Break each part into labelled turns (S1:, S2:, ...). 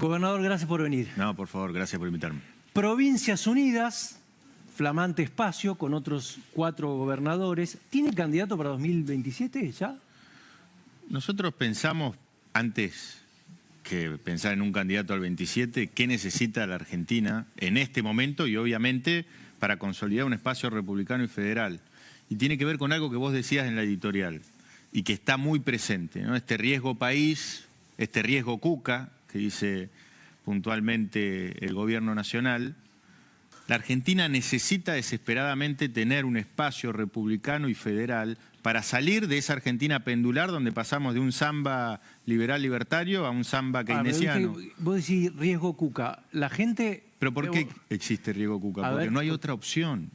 S1: Gobernador, gracias por venir.
S2: No, por favor, gracias por invitarme.
S1: Provincias Unidas, flamante espacio con otros 4 gobernadores. ¿Tiene candidato para 2027 ya?
S2: Nosotros pensamos, antes que pensar en un candidato al 27, qué necesita la Argentina en este momento y obviamente para consolidar un espacio republicano y federal. Y tiene que ver con algo que vos decías en la editorial y que está muy presente, ¿no? Este riesgo país, este riesgo Cuca, que dice puntualmente el gobierno nacional. La Argentina necesita desesperadamente tener un espacio republicano y federal para salir de esa Argentina pendular donde pasamos de un samba liberal libertario a un samba keynesiano.
S1: Vos decís riesgo Cuca. La gente...
S2: ¿Pero por qué existe riesgo Cuca? Porque no hay otra opción.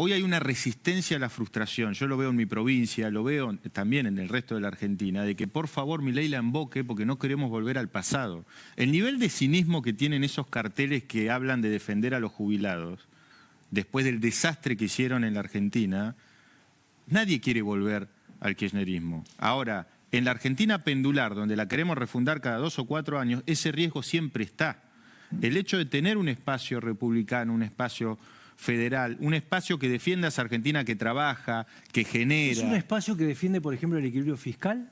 S2: Hoy hay una resistencia a la frustración. Yo lo veo en mi provincia, lo veo también en el resto de la Argentina, de que por favor Milei la emboque porque no queremos volver al pasado. El nivel de cinismo que tienen esos carteles que hablan de defender a los jubilados, después del desastre que hicieron en la Argentina, nadie quiere volver al kirchnerismo. Ahora, en la Argentina pendular, donde la queremos refundar cada 2 o 4 años, ese riesgo siempre está. El hecho de tener un espacio republicano, un espacio federal, un espacio que defienda a esa Argentina que trabaja, que genera...
S1: ¿Es un espacio que defiende, por ejemplo, el equilibrio fiscal?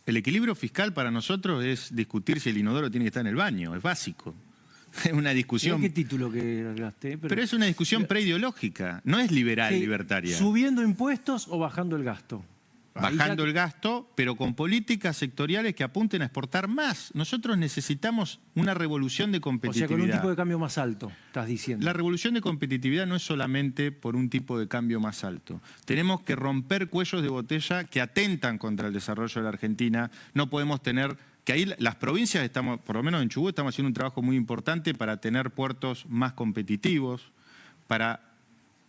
S2: El equilibrio fiscal para nosotros es discutir si el inodoro tiene que estar en el baño, es básico. Es una discusión...
S1: ¿Qué título que largaste?
S2: Pero es una discusión preideológica, no es liberal,
S1: Sí,
S2: libertaria.
S1: ¿Subiendo impuestos o bajando el gasto?
S2: Bajando el gasto, pero con políticas sectoriales que apunten a exportar más. Nosotros necesitamos una revolución de
S1: O
S2: competitividad.
S1: sea, con un tipo de cambio más alto, estás diciendo.
S2: La revolución de competitividad no es solamente por un tipo de cambio más alto. Tenemos que romper cuellos de botella que atentan contra el desarrollo de la Argentina. No podemos tener... que ahí las provincias, estamos, por lo menos en Chubut, estamos haciendo un trabajo muy importante para tener puertos más competitivos, para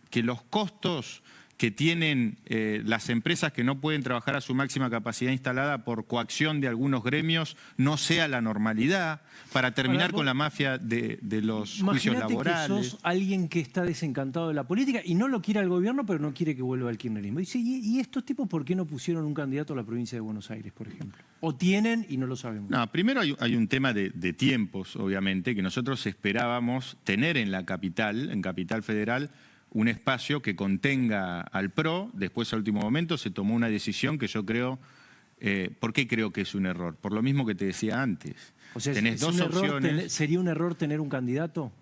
S2: que los costos que tienen las empresas que no pueden trabajar a su máxima capacidad instalada por coacción de algunos gremios no sea la normalidad, para terminar con la mafia de los juicios laborales.
S1: Que sos alguien que está desencantado de la política y no lo quiere al gobierno, pero no quiere que vuelva al kirchnerismo. Dice, ¿y estos tipos por qué no pusieron un candidato a la provincia de Buenos Aires, por ejemplo? ¿O tienen y no lo sabemos?
S2: No, primero hay un tema de tiempos, obviamente, que nosotros esperábamos tener en la capital, en Capital Federal, un espacio que contenga al PRO. Después, al último momento, se tomó una decisión que yo creo... ¿por qué creo que es un error? Por lo mismo que te decía antes.
S1: O sea,
S2: tenés dos opciones.
S1: ¿Sería un error tener un candidato?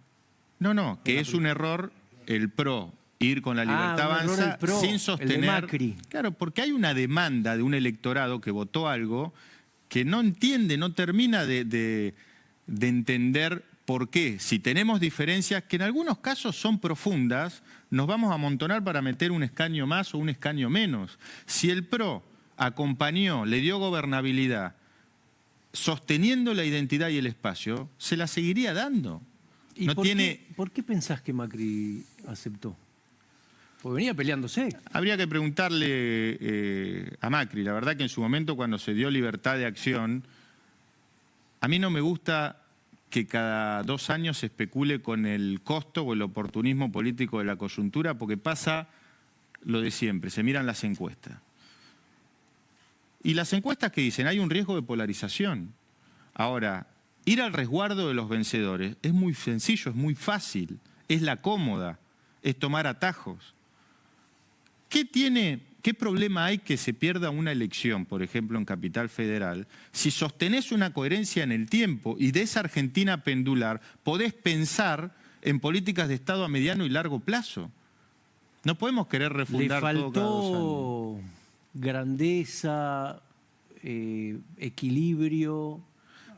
S2: No, que es un error el PRO ir con la Libertad Avanza sin sostener...
S1: el de Macri.
S2: Claro, porque hay una demanda de un electorado que votó algo que no entiende, no termina de entender por qué. Si tenemos diferencias que en algunos casos son profundas, nos vamos a amontonar para meter un escaño más o un escaño menos. Si el PRO acompañó, le dio gobernabilidad, sosteniendo la identidad y el espacio, se la seguiría dando.
S1: ¿Y por qué pensás que Macri aceptó? Porque venía peleándose.
S2: Habría que preguntarle a Macri. La verdad que en su momento, cuando se dio libertad de acción, a mí no me gusta que cada 2 años se especule con el costo o el oportunismo político de la coyuntura, porque pasa lo de siempre, se miran las encuestas. Y las encuestas que dicen, hay un riesgo de polarización. Ahora, ir al resguardo de los vencedores es muy sencillo, es muy fácil, es la cómoda, es tomar atajos. ¿Qué problema hay que se pierda una elección, por ejemplo, en Capital Federal, si sostenés una coherencia en el tiempo y de esa Argentina pendular podés pensar en políticas de Estado a mediano y largo plazo? No podemos querer refundar todo cada 2 años.
S1: ¿Le faltó grandeza, equilibrio?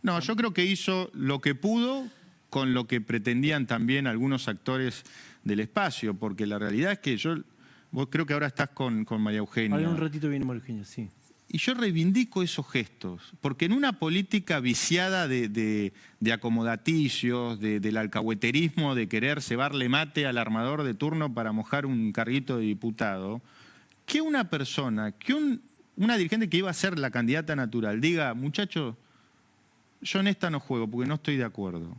S2: No, yo creo que hizo lo que pudo con lo que pretendían también algunos actores del espacio, porque la realidad es que vos creo que ahora estás con María Eugenia.
S1: Ahora un ratito viene María Eugenia, sí.
S2: Y yo reivindico esos gestos, porque en una política viciada de acomodaticios, del alcahueterismo, de querer cebarle mate al armador de turno para mojar un carguito de diputado, que una persona, una dirigente que iba a ser la candidata natural, diga, muchachos, yo en esta no juego porque no estoy de acuerdo.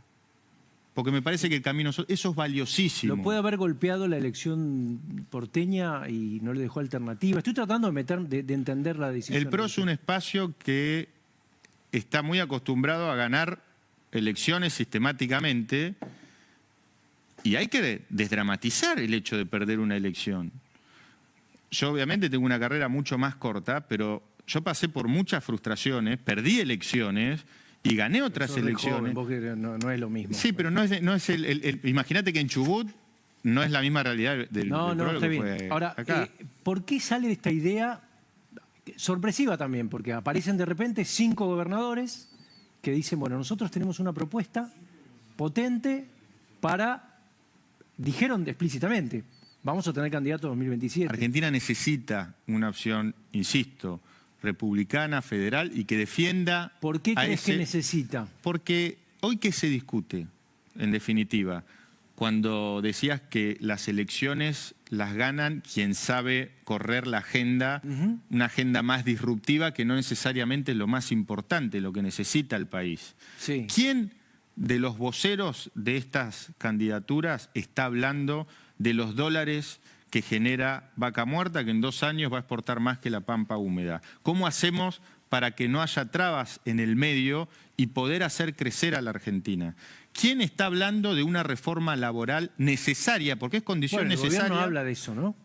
S2: Porque me parece que el camino... Eso es valiosísimo.
S1: Lo puede haber golpeado la elección porteña y no le dejó alternativa. Estoy tratando de entender la decisión.
S2: El PRO es un espacio que está muy acostumbrado a ganar elecciones sistemáticamente y hay que desdramatizar el hecho de perder una elección. Yo obviamente tengo una carrera mucho más corta, pero yo pasé por muchas frustraciones, perdí elecciones y gané otras elecciones.
S1: No es lo mismo.
S2: Sí, pero no es imagínate que en Chubut no es la misma realidad del
S1: está bien.
S2: fue
S1: Ahora,
S2: acá.
S1: ¿por qué sale esta idea sorpresiva también? Porque aparecen de repente 5 gobernadores que dicen, bueno, nosotros tenemos una propuesta potente para, dijeron explícitamente, vamos a tener candidato en 2027.
S2: Argentina necesita una opción, insisto, republicana, federal y que defienda...
S1: ¿Por qué crees que necesita?
S2: Porque hoy ¿qué se discute, en definitiva? Cuando decías que las elecciones las ganan quien sabe correr la agenda, una agenda más disruptiva que no necesariamente es lo más importante, lo que necesita el país.
S1: Sí.
S2: ¿Quién de los voceros de estas candidaturas está hablando de los dólares que genera Vaca Muerta, que en 2 años va a exportar más que la pampa húmeda? ¿Cómo hacemos para que no haya trabas en el medio y poder hacer crecer a la Argentina? ¿Quién está hablando de una reforma laboral necesaria? Porque es condición necesaria.
S1: El gobierno habla de eso, ¿no?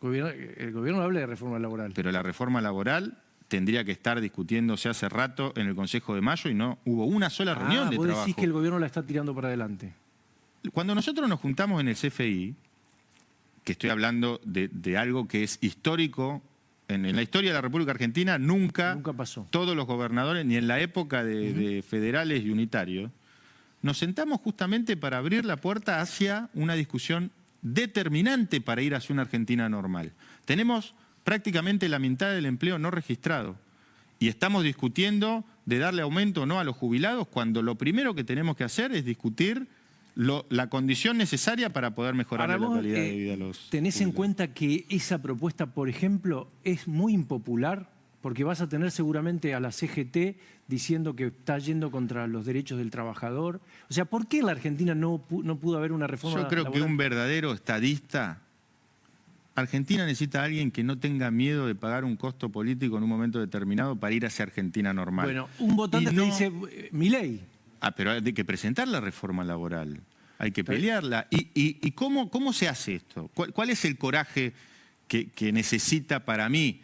S1: El gobierno habla de reforma laboral.
S2: Pero la reforma laboral tendría que estar discutiéndose hace rato en el Consejo de Mayo y no hubo una sola reunión de trabajo.
S1: Vos decís que el gobierno la está tirando para adelante.
S2: Cuando nosotros nos juntamos en el CFI, que estoy hablando de algo que es histórico, en la historia de la República Argentina nunca
S1: pasó.
S2: Todos los gobernadores, ni en la época de federales y unitarios, nos sentamos justamente para abrir la puerta hacia una discusión determinante para ir hacia una Argentina normal. Tenemos prácticamente la mitad del empleo no registrado y estamos discutiendo de darle aumento o no a los jubilados cuando lo primero que tenemos que hacer es discutir la condición necesaria para poder mejorar la calidad de vida de los
S1: ¿Tenés en
S2: jubilados.
S1: cuenta que esa propuesta, por ejemplo, es muy impopular? Porque vas a tener seguramente a la CGT diciendo que está yendo contra los derechos del trabajador. O sea, ¿por qué en la Argentina no pudo haber una reforma
S2: Yo creo
S1: laboral?
S2: que un verdadero estadista... Argentina necesita a alguien que no tenga miedo de pagar un costo político en un momento determinado para ir hacia Argentina normal.
S1: Bueno, un votante te dice, Milei.
S2: Pero hay que presentar la reforma laboral, hay que pelearla. ¿Y cómo se hace esto? ¿Cuál es el coraje que necesita para mí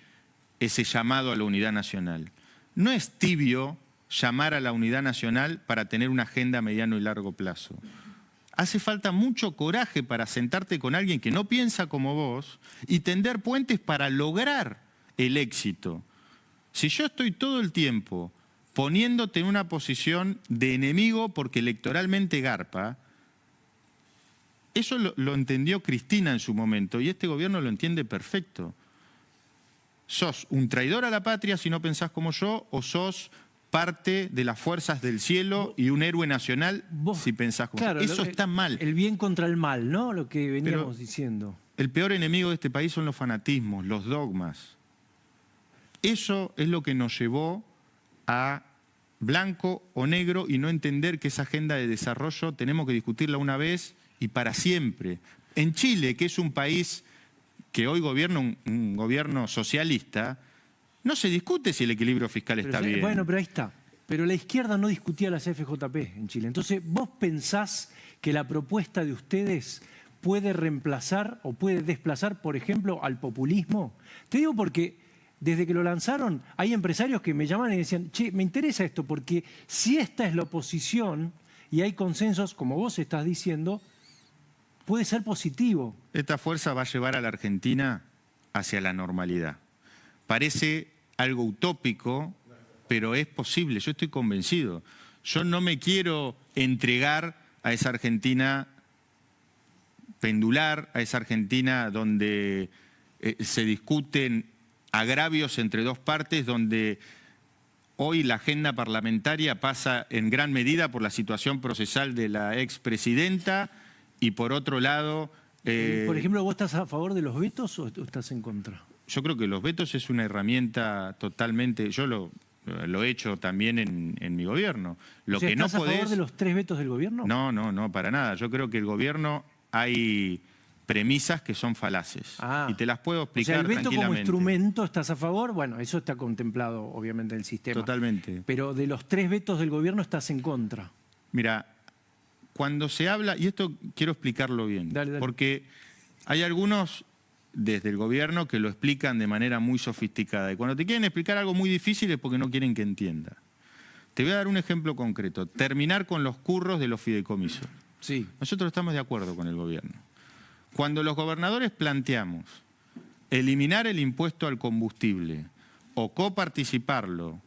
S2: ese llamado a la unidad nacional? No es tibio llamar a la unidad nacional para tener una agenda a mediano y largo plazo. Hace falta mucho coraje para sentarte con alguien que no piensa como vos y tender puentes para lograr el éxito. Si yo estoy todo el tiempo poniéndote en una posición de enemigo porque electoralmente garpa, eso lo entendió Cristina en su momento y este gobierno lo entiende perfecto. ¿Sos un traidor a la patria si no pensás como yo o sos parte de las fuerzas del cielo y un héroe nacional si pensás como yo? Eso está mal.
S1: El bien contra el mal, ¿no? Lo que veníamos diciendo.
S2: El peor enemigo de este país son los fanatismos, los dogmas. Eso es lo que nos llevó a blanco o negro y no entender que esa agenda de desarrollo tenemos que discutirla una vez y para siempre. En Chile, que es un país que hoy gobierna un gobierno socialista, no se discute si el equilibrio fiscal está bien.
S1: Bueno, pero ahí está. Pero la izquierda no discutía las FJP en Chile. Entonces, ¿vos pensás que la propuesta de ustedes puede reemplazar o puede desplazar, por ejemplo, al populismo? Te digo porque desde que lo lanzaron hay empresarios que me llaman y decían, che, me interesa esto porque si esta es la oposición y hay consensos, como vos estás diciendo, puede ser positivo.
S2: Esta fuerza va a llevar a la Argentina hacia la normalidad. Parece algo utópico, pero es posible, yo estoy convencido. Yo no me quiero entregar a esa Argentina pendular, a esa Argentina donde se discuten agravios entre dos partes, donde hoy la agenda parlamentaria pasa en gran medida por la situación procesal de la expresidenta y por otro lado...
S1: Por ejemplo, ¿vos estás a favor de los vetos o estás en contra?
S2: Yo creo que los vetos es una herramienta totalmente... Yo lo he hecho también en mi gobierno. Lo que
S1: ¿Estás a favor de los 3 vetos del gobierno?
S2: No, para nada. Yo creo que el gobierno hay premisas que son falaces. Y te las puedo explicar tranquilamente.
S1: O sea, el veto como instrumento, ¿estás a favor? Bueno, eso está contemplado obviamente en el sistema.
S2: Totalmente.
S1: Pero de los 3 vetos del gobierno estás en contra.
S2: Mira, cuando se habla, y esto quiero explicarlo bien,
S1: dale.
S2: Porque hay algunos desde el gobierno que lo explican de manera muy sofisticada. Y cuando te quieren explicar algo muy difícil es porque no quieren que entienda. Te voy a dar un ejemplo concreto. Terminar con los curros de los fideicomisos.
S1: Sí.
S2: Nosotros estamos de acuerdo con el gobierno. Cuando los gobernadores planteamos eliminar el impuesto al combustible o coparticiparlo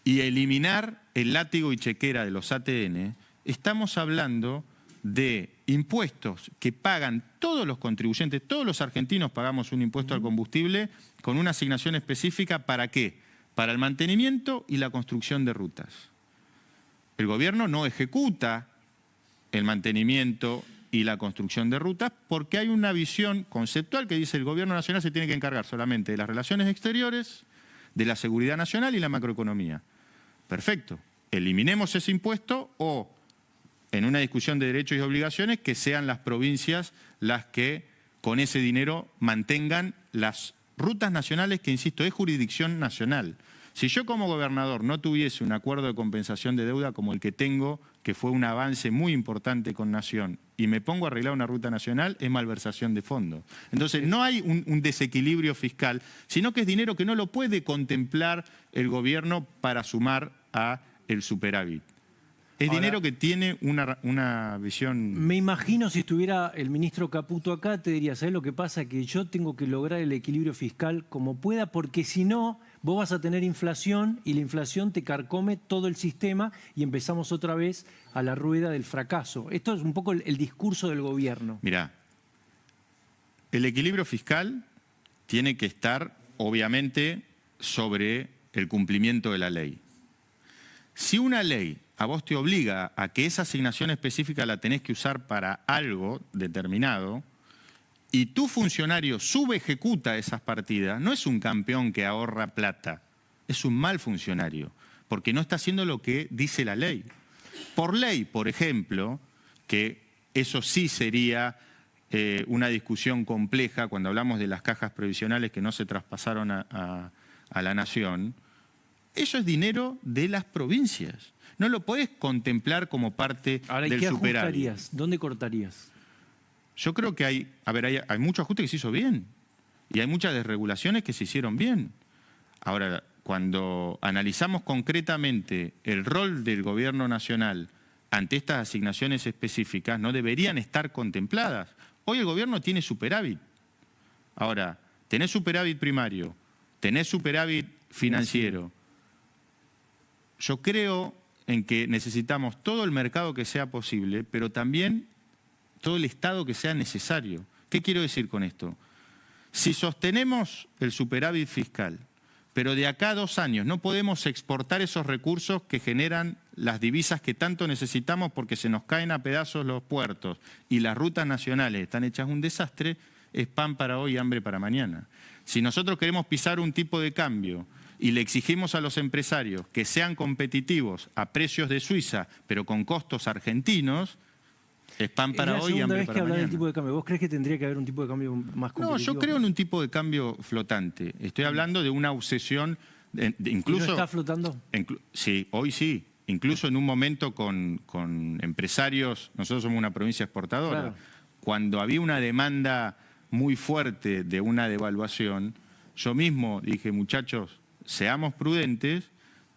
S2: y eliminar el látigo y chequera de los ATN, estamos hablando de impuestos que pagan todos los contribuyentes, todos los argentinos pagamos un impuesto al combustible con una asignación específica. ¿Para qué? Para el mantenimiento y la construcción de rutas. El gobierno no ejecuta el mantenimiento y la construcción de rutas porque hay una visión conceptual que dice el gobierno nacional se tiene que encargar solamente de las relaciones exteriores, de la seguridad nacional y la macroeconomía. Perfecto. Eliminemos ese impuesto o, en una discusión de derechos y obligaciones, que sean las provincias las que con ese dinero mantengan las rutas nacionales, que insisto, es jurisdicción nacional. Si yo como gobernador no tuviese un acuerdo de compensación de deuda como el que tengo, que fue un avance muy importante con Nación, y me pongo a arreglar una ruta nacional, es malversación de fondos. Entonces no hay un desequilibrio fiscal, sino que es dinero que no lo puede contemplar el gobierno para sumar a el superávit. Es dinero que tiene una visión...
S1: Me imagino si estuviera el ministro Caputo acá, te diría, ¿sabes lo que pasa? Que yo tengo que lograr el equilibrio fiscal como pueda, porque si no, vos vas a tener inflación y la inflación te carcome todo el sistema y empezamos otra vez a la rueda del fracaso. Esto es un poco el discurso del gobierno.
S2: Mirá, el equilibrio fiscal tiene que estar, obviamente, sobre el cumplimiento de la ley. Si una ley a vos te obliga a que esa asignación específica la tenés que usar para algo determinado y tu funcionario subejecuta esas partidas, no es un campeón que ahorra plata, es un mal funcionario, porque no está haciendo lo que dice la ley. Por ley, por ejemplo, que eso sí sería una discusión compleja cuando hablamos de las cajas previsionales que no se traspasaron a la Nación, eso es dinero de las provincias. No lo podés contemplar como parte del superávit.
S1: ¿Dónde cortarías?
S2: Yo creo que hay mucho ajuste que se hizo bien y hay muchas desregulaciones que se hicieron bien. Ahora, cuando analizamos concretamente el rol del gobierno nacional ante estas asignaciones específicas, no deberían estar contempladas. Hoy el gobierno tiene superávit. Ahora, tenés superávit primario, tenés superávit financiero. Yo creo en que necesitamos todo el mercado que sea posible, pero también todo el Estado que sea necesario. ¿Qué quiero decir con esto? Si sostenemos el superávit fiscal, pero de acá a 2 años no podemos exportar esos recursos que generan las divisas que tanto necesitamos porque se nos caen a pedazos los puertos y las rutas nacionales están hechas un desastre, es pan para hoy y hambre para mañana. Si nosotros queremos pisar un tipo de cambio y le exigimos a los empresarios que sean competitivos a precios de Suiza, pero con costos argentinos, es pan para hoy y hambre para mañana. Es la segunda vez que hablas
S1: del tipo de cambio. ¿Vos crees que tendría que haber un tipo de cambio más competitivo?
S2: No, yo creo en un tipo de cambio flotante. Estoy hablando de una obsesión, incluso...
S1: ¿Y no está flotando?
S2: Sí, hoy sí. Incluso en un momento con empresarios, nosotros somos una provincia exportadora, claro. Cuando había una demanda muy fuerte de una devaluación, yo mismo dije, muchachos, seamos prudentes,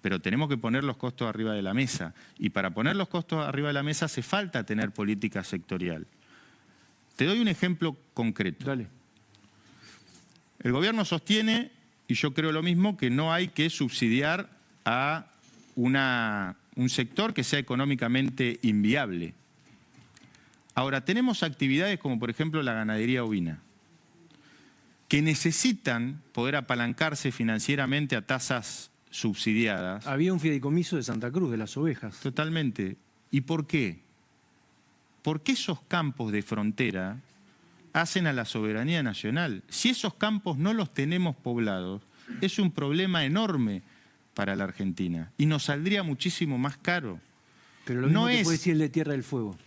S2: pero tenemos que poner los costos arriba de la mesa. Y para poner los costos arriba de la mesa hace falta tener política sectorial. Te doy un ejemplo concreto.
S1: Dale.
S2: El gobierno sostiene, y yo creo lo mismo, que no hay que subsidiar a un sector que sea económicamente inviable. Ahora, tenemos actividades como por ejemplo la ganadería ovina, que necesitan poder apalancarse financieramente a tasas subsidiadas.
S1: Había un fideicomiso de Santa Cruz, de las ovejas.
S2: Totalmente. ¿Y por qué? Porque esos campos de frontera hacen a la soberanía nacional. Si esos campos no los tenemos poblados, es un problema enorme para la Argentina y nos saldría muchísimo más caro.
S1: Pero lo mismo no te puede decir el de Tierra del Fuego.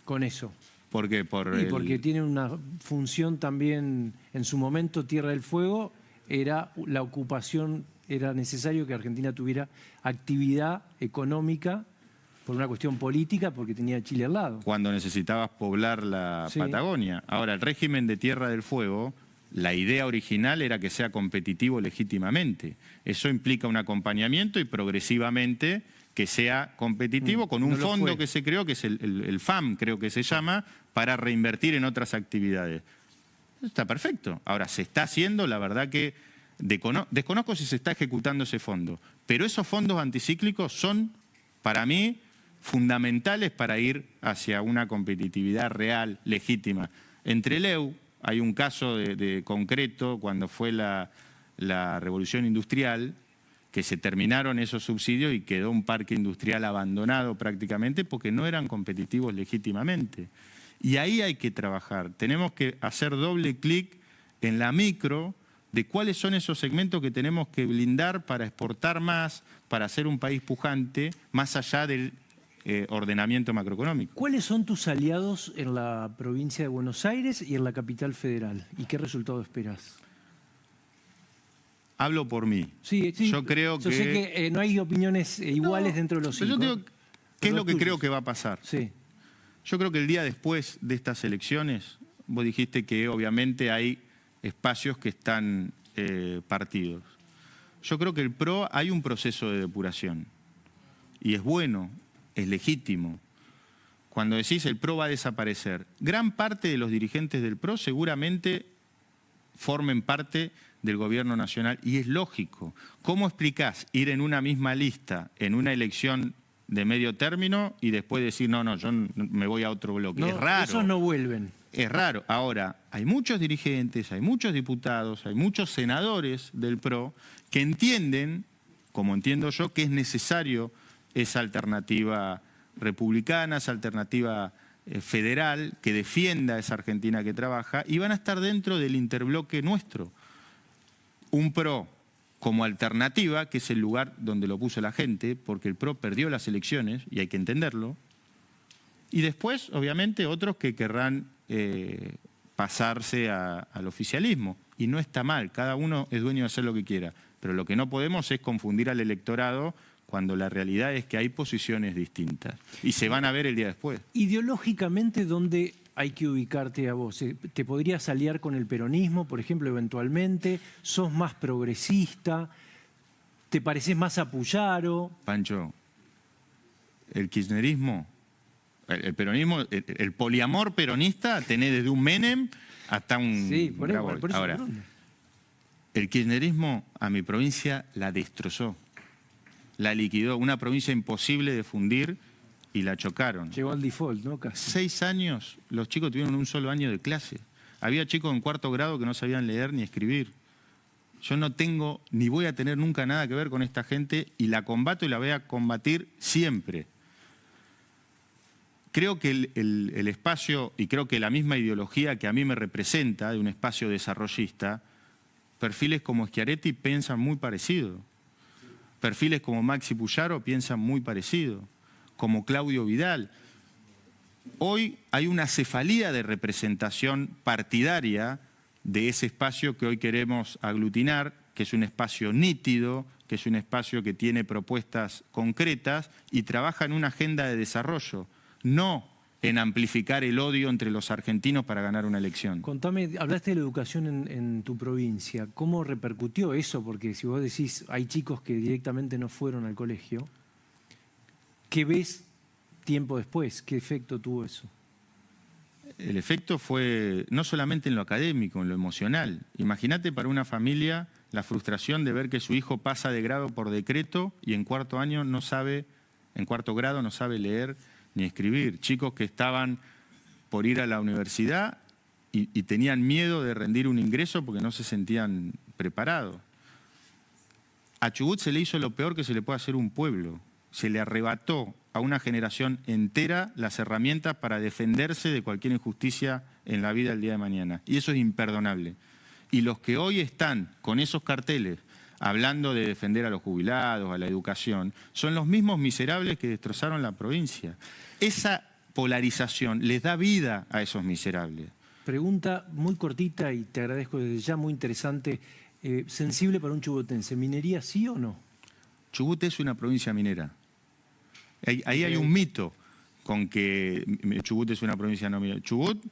S1: Con eso.
S2: ¿Por qué?
S1: Porque tiene una función también, en su momento Tierra del Fuego, era la ocupación, era necesario que Argentina tuviera actividad económica por una cuestión política, porque tenía Chile al lado.
S2: Cuando necesitabas poblar la Patagonia. Ahora, el régimen de Tierra del Fuego, la idea original era que sea competitivo legítimamente. Eso implica un acompañamiento y progresivamente que sea competitivo con un fondo que se creó, que es el FAM, creo que se llama, para reinvertir en otras actividades. Está perfecto. Ahora, se está haciendo, la verdad que desconozco si se está ejecutando ese fondo, pero esos fondos anticíclicos son, para mí, fundamentales para ir hacia una competitividad real, legítima. Entre el EU, hay un caso de concreto cuando fue la revolución industrial, que se terminaron esos subsidios y quedó un parque industrial abandonado prácticamente porque no eran competitivos legítimamente. Y ahí hay que trabajar. Tenemos que hacer doble clic en la micro de cuáles son esos segmentos que tenemos que blindar para exportar más, para ser un país pujante, más allá del ordenamiento macroeconómico.
S1: ¿Cuáles son tus aliados en la provincia de Buenos Aires y en la capital federal? ¿Y qué resultado esperás?
S2: Hablo por mí.
S1: Sí,
S2: yo creo
S1: yo sé que no hay opiniones iguales dentro de los cinco.
S2: Yo digo, ¿qué es lo que creo que va a pasar?
S1: Sí.
S2: Yo creo que el día después de estas elecciones, vos dijiste que obviamente hay espacios que están partidos. Yo creo que el PRO hay un proceso de depuración. Y es bueno, es legítimo. Cuando decís el PRO va a desaparecer, gran parte de los dirigentes del PRO seguramente formen parte del gobierno nacional y es lógico. ¿Cómo explicás ir en una misma lista en una elección de medio término y después decir, no, yo me voy a otro bloque?
S1: No,
S2: es raro.
S1: Esos no vuelven.
S2: Es raro. Ahora, hay muchos dirigentes, hay muchos diputados, hay muchos senadores del PRO que entienden, como entiendo yo, que es necesario esa alternativa republicana, esa alternativa federal que defienda a esa Argentina que trabaja y van a estar dentro del interbloque nuestro. Un PRO como alternativa, que es el lugar donde lo puso la gente, porque el PRO perdió las elecciones y hay que entenderlo. Y después, obviamente, otros que querrán pasarse al oficialismo. Y no está mal, cada uno es dueño de hacer lo que quiera. Pero lo que no podemos es confundir al electorado cuando la realidad es que hay posiciones distintas. Y se van a ver el día después.
S1: Ideológicamente, ¿dónde hay que ubicarte a vos? ¿Te podrías aliar con el peronismo, por ejemplo, eventualmente? ¿Sos más progresista? ¿Te pareces más a Puyaro?
S2: Pancho, el kirchnerismo, el peronismo, el poliamor peronista, tenés desde un Menem hasta un...
S1: Sí, por eso.
S2: Ahora, el kirchnerismo a mi provincia la destrozó, la liquidó. Una provincia imposible de fundir y la chocaron.
S1: Llegó al default, ¿no? Casi.
S2: 6 años, los chicos tuvieron un solo año de clase. Había chicos en 4º grado que no sabían leer ni escribir. Yo no tengo, ni voy a tener nunca nada que ver con esta gente y la combato y la voy a combatir siempre. Creo que el espacio, y creo que la misma ideología que a mí me representa, de un espacio desarrollista, perfiles como Schiaretti piensan muy parecido. Perfiles como Maxi Puyaro piensan muy parecido. Como Claudio Vidal. Hoy hay una cefalía de representación partidaria de ese espacio que hoy queremos aglutinar, que es un espacio nítido, que es un espacio que tiene propuestas concretas y trabaja en una agenda de desarrollo, no en amplificar el odio entre los argentinos para ganar una elección.
S1: Contame, hablaste de la educación en tu provincia. ¿Cómo repercutió eso? Porque si vos decís, hay chicos que directamente no fueron al colegio, ¿qué ves tiempo después? ¿Qué efecto tuvo eso?
S2: El efecto fue no solamente en lo académico, en lo emocional. Imagínate para una familia la frustración de ver que su hijo pasa de grado por decreto y en 4º año no sabe, en 4º grado no sabe leer ni escribir. Chicos que estaban por ir a la universidad y tenían miedo de rendir un ingreso porque no se sentían preparados. A Chubut se le hizo lo peor que se le puede hacer a un pueblo. Se le arrebató a una generación entera las herramientas para defenderse de cualquier injusticia en la vida del día de mañana. Y eso es imperdonable. Y los que hoy están con esos carteles hablando de defender a los jubilados, a la educación, son los mismos miserables que destrozaron la provincia. Esa polarización les da vida a esos miserables.
S1: Pregunta muy cortita y te agradezco desde ya, muy interesante, sensible para un chubutense. ¿Minería sí o no?
S2: Chubut es una provincia minera. Ahí hay un mito con que Chubut es una provincia no minera. Chubut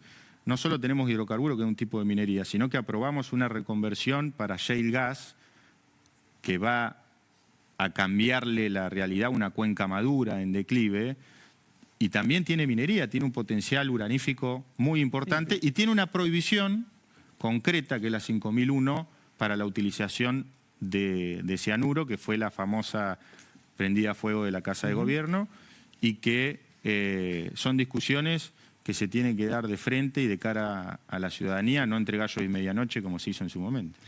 S2: no solo tenemos hidrocarburos, que es un tipo de minería, sino que aprobamos una reconversión para shale gas que va a cambiarle la realidad a una cuenca madura en declive, y también tiene minería, tiene un potencial uranífico muy importante y tiene una prohibición concreta, que es la 5001, para la utilización de cianuro, que fue la famosa prendida a fuego de la Casa de Gobierno, y que son discusiones que se tienen que dar de frente y de cara a la ciudadanía, no entre gallos y medianoche como se hizo en su momento.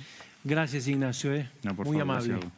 S1: Gracias, Ignacio.
S2: No, por
S1: muy
S2: favor,
S1: amable.
S2: gracias.